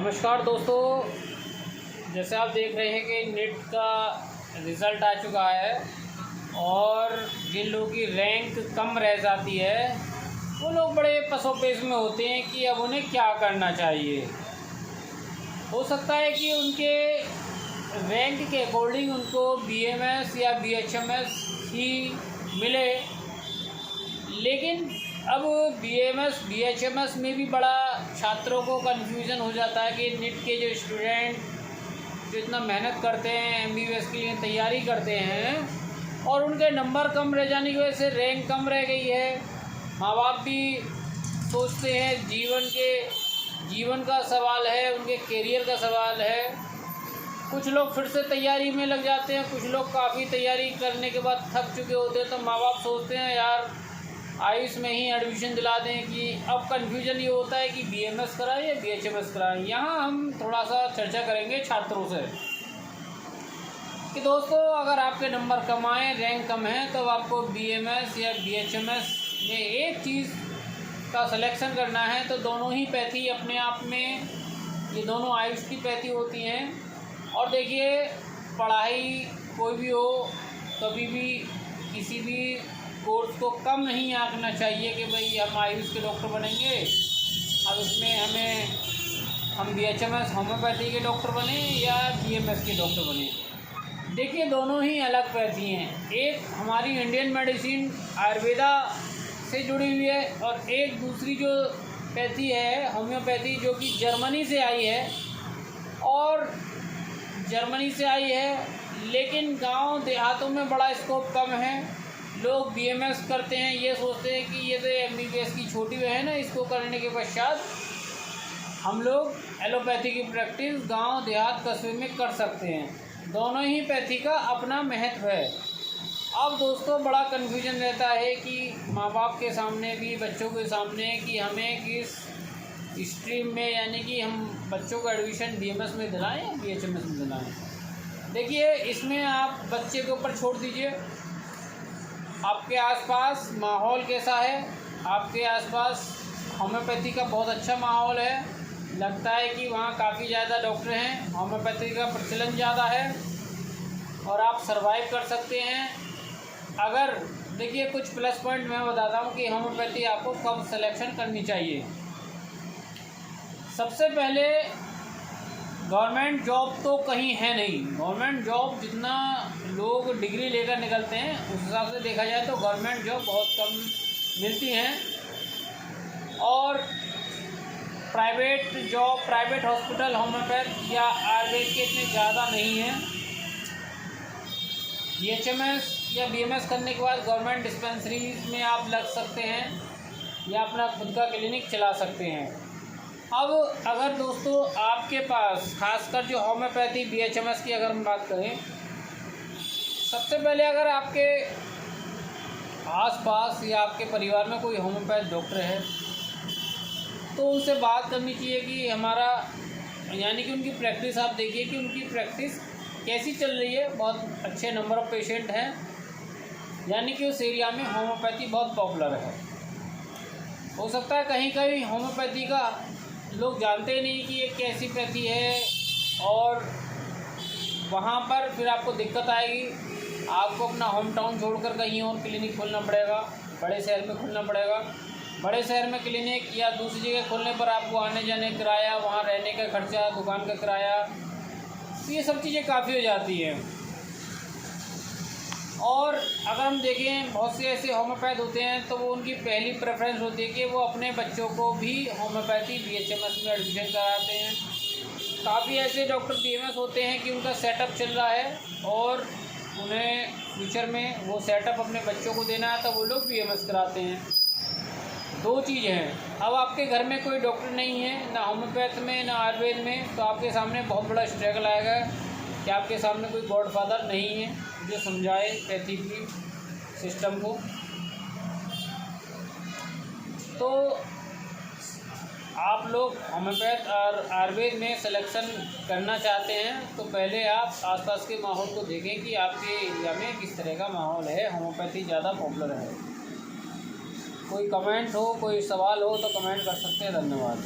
नमस्कार दोस्तों, जैसे आप देख रहे हैं कि नीट का रिज़ल्ट आ चुका है और जिन लोगों की रैंक कम रह जाती है वो लोग बड़े पसोपेश में होते हैं कि अब उन्हें क्या करना चाहिए। हो सकता है कि उनके रैंक के अकॉर्डिंग उनको बीएमएस या बीएचएमएस ही मिले, लेकिन अब बीएमएस बीएचएमएस में भी बड़ा छात्रों को कन्फ्यूज़न हो जाता है कि नीट के जो स्टूडेंट जो इतना मेहनत करते हैं, एमबीबीएस के लिए तैयारी करते हैं और उनके नंबर कम रह जाने की वजह से रैंक कम रह गई है। माँ बाप भी सोचते हैं जीवन का सवाल है, उनके करियर का सवाल है। कुछ लोग फिर से तैयारी में लग जाते हैं, कुछ लोग काफ़ी तैयारी करने के बाद थक चुके होते हैं, तो माँ बाप सोचते हैं यार आयुष में ही एडमिशन दिला दें। कि अब कन्फ्यूजन ये होता है कि बीएमएस कराएं या बीएचएमएस कराएं। यहाँ हम थोड़ा सा चर्चा करेंगे छात्रों से कि दोस्तों, अगर आपके नंबर कम आए, रैंक कम है, तो आपको बीएमएस या बीएचएमएस में एक चीज़ का सिलेक्शन करना है। तो दोनों ही पैथी अपने आप में, ये दोनों आयुष की पैथी होती हैं। और देखिए, पढ़ाई कोई भी हो, कभी भी किसी भी कोर्स को कम नहीं आंकना चाहिए कि भाई हम आयुष के डॉक्टर बनेंगे, अब इसमें हम बीएचएमएस होम्योपैथी के डॉक्टर बने या बीएमएस के डॉक्टर बने। देखिए, दोनों ही अलग पैथी हैं। एक हमारी इंडियन मेडिसिन आयुर्वेदा से जुड़ी हुई है और एक दूसरी जो पैथी है होम्योपैथी, जो कि जर्मनी से आई है। और जर्मनी से आई है, लेकिन गांव देहातों में बड़ा स्कोप कम है। लोग बीएमएस करते हैं, ये सोचते हैं कि ये तो एमबीबीएस की छोटी है ना, इसको करने के पश्चात हम लोग एलोपैथी की प्रैक्टिस गांव देहात कस्बे में कर सकते हैं। दोनों ही पैथी का अपना महत्व है। अब दोस्तों, बड़ा कन्फ्यूजन रहता है कि माँ बाप के सामने भी, बच्चों के सामने, कि हमें किस स्ट्रीम में, यानी कि हम बच्चों को एडमिशन बीएमएस में दिलाएं या बीएचएमएस में दिलाएं। देखिए, इसमें आप बच्चे के ऊपर छोड़ दीजिए। आपके आसपास माहौल कैसा है? आपके आसपास होम्योपैथी का बहुत अच्छा माहौल है, लगता है कि वहाँ काफ़ी ज़्यादा डॉक्टर हैं, होम्योपैथी का प्रचलन ज़्यादा है और आप सरवाइव कर सकते हैं। अगर देखिए, कुछ प्लस पॉइंट मैं बताता हूँ कि होम्योपैथी आपको कब सिलेक्शन करनी चाहिए। सबसे पहले, गवर्नमेंट जॉब तो कहीं है नहीं। गवर्नमेंट जॉब जितना लोग डिग्री लेकर निकलते हैं, उस हिसाब से देखा जाए तो गवर्नमेंट जॉब बहुत कम मिलती हैं। और private job, private hospital homeopath या आयुर्वेद के इतने ज़्यादा नहीं हैं। बीएचएमएस या बीएमएस करने के बाद गवर्नमेंट डिस्पेंसरीज में आप लग सकते हैं या अपना खुद का क्लिनिक चला सकते हैं। अब अगर दोस्तों आपके पास, खासकर जो होम्योपैथी बीएचएमएस की अगर हम बात करें, सबसे पहले अगर आपके आसपास या आपके परिवार में कोई होम्योपैथ डॉक्टर है तो उनसे बात करनी चाहिए कि हमारा, यानी कि उनकी प्रैक्टिस आप देखिए कि उनकी प्रैक्टिस कैसी चल रही है। बहुत अच्छे नंबर ऑफ़ पेशेंट हैं, यानी कि उस एरिया में होम्योपैथी बहुत पॉपुलर है। हो सकता है कहीं कहीं होम्योपैथी का लोग जानते नहीं कि ये कैसी पैथी है, और वहाँ पर फिर आपको दिक्कत आएगी। आपको अपना होम टाउन छोड़कर कहीं और क्लिनिक खोलना पड़ेगा, बड़े शहर में खोलना पड़ेगा। बड़े शहर में क्लिनिक या दूसरी जगह खोलने पर आपको आने जाने का किराया, वहाँ रहने का खर्चा, दुकान का किराया, तो ये सब चीज़ें काफ़ी हो जाती हैं। और अगर हम देखें, बहुत से ऐसे होम्योपैथ होते हैं तो वो, उनकी पहली प्रेफरेंस होती है कि वो अपने बच्चों को भी होम्योपैथी बीएचएमएस में एडमिशन कराते हैं। काफ़ी ऐसे डॉक्टर बीएमएस होते हैं कि उनका सेटअप चल रहा है और उन्हें फ्यूचर में वो सेटअप अपने बच्चों को देना है, तो वो लोग बीएमएस कराते हैं। दो चीज़ हैं। अब आपके घर में कोई डॉक्टर नहीं है, ना होम्योपैथ में ना आयुर्वेद में, तो आपके सामने बहुत बड़ा स्ट्रगल आएगा कि आपके सामने कोई गॉडफादर नहीं है जो समझाए पैथी की सिस्टम को। तो आप लोग होम्योपैथ और आयुर्वेद में सिलेक्शन करना चाहते हैं तो पहले आप आसपास के माहौल को देखें कि आपके एरिया में किस तरह का माहौल है। होम्योपैथी ज़्यादा पॉपुलर है। कोई कमेंट हो, कोई सवाल हो तो कमेंट कर सकते हैं। धन्यवाद।